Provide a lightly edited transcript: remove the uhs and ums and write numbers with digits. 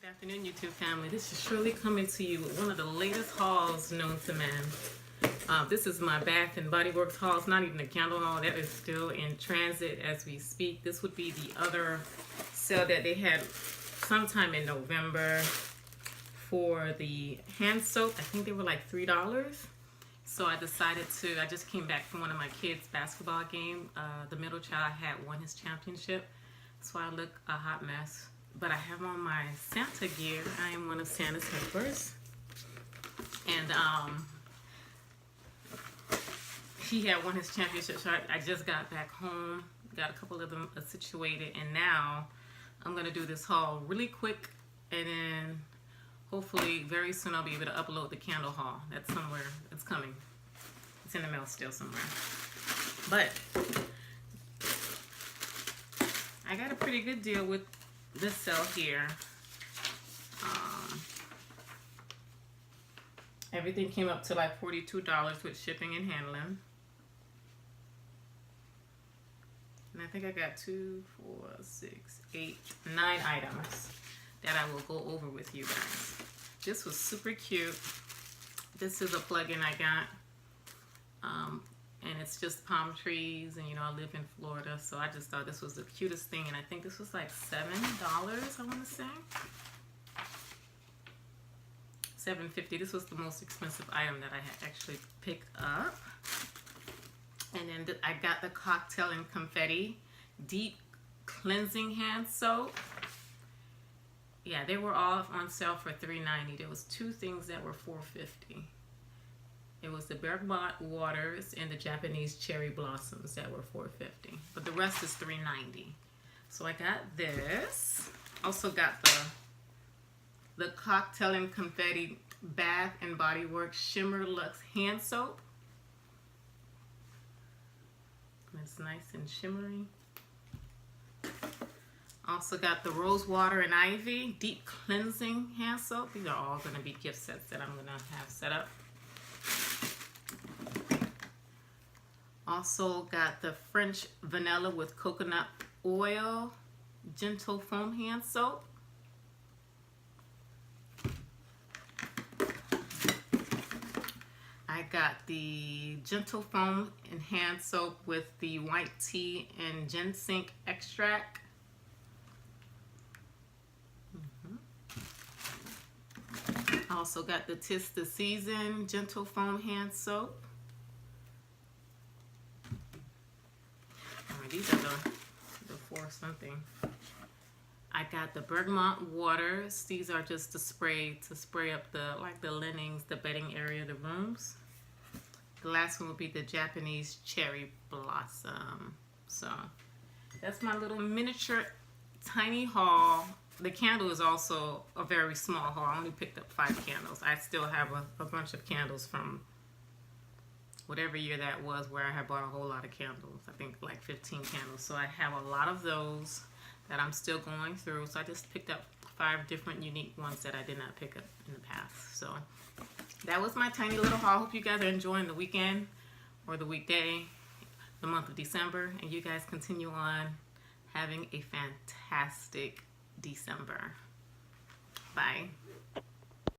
Afternoon, YouTube family. This is Shirley coming to you with one of the latest hauls known to man. This is my Bath and Body Works haul. It's not even a candle haul. That is still in transit as we speak. This would be the other sale that they had sometime in November for the hand soap. I think they were like $3. So I decided I just came back from one of my kids' basketball game. The middle child had won his championship. So I look a hot mess. But I have on my Santa gear. I am one of Santa's helpers. And he had won his championship. So I just got back home, got a couple of them situated, and now I'm going to do this haul really quick. And then hopefully very soon I'll be able to upload the candle haul. That's somewhere, it's coming. It's in the mail still somewhere. But I got a pretty good deal with this sale here. Everything came up to like $42 with shipping and handling. And I think I got 2, 4, 6, 8, 9 items that I will go over with you guys. This was super cute. This is a plug-in I got. And it's just palm trees, and you know I live in Florida, so I just thought this was the cutest thing, and I think this was like $7, I want to say. $7.50. This was the most expensive item that I had actually picked up. And then I got the Cocktail and Confetti Deep Cleansing Hand Soap. Yeah, they were all on sale for $3.90. There was 2 things that were $4.50. It was the bergamot waters and the Japanese cherry blossoms that were $4.50, but the rest is $3.90. So I got this. Also got the Cocktail and Confetti Bath and Body Works Shimmer Luxe Hand Soap. It's nice and shimmery. Also got the Rose Water and Ivy Deep Cleansing Hand Soap. These are all going to be gift sets that I'm going to have set up. Also got the French Vanilla with Coconut Oil Gentle Foam Hand Soap. I got the Gentle Foam and Hand Soap with the white tea and ginseng extract. I also got the Tis the Season Gentle Foam Hand Soap. These are the 4 something. I got the bergamot waters. These are just the spray to spray up the linens, the bedding area, the rooms. The last one will be the Japanese cherry blossom. So that's my little miniature tiny haul. The candle is also a very small haul. I only picked up 5 candles. I still have a bunch of candles from whatever year that was where I had bought a whole lot of candles. I think like 15 candles. So I have a lot of those that I'm still going through. So I just picked up 5 different unique ones that I did not pick up in the past. So that was my tiny little haul. Hope you guys are enjoying the weekend or the weekday, the month of December. And you guys continue on having a fantastic December. Bye.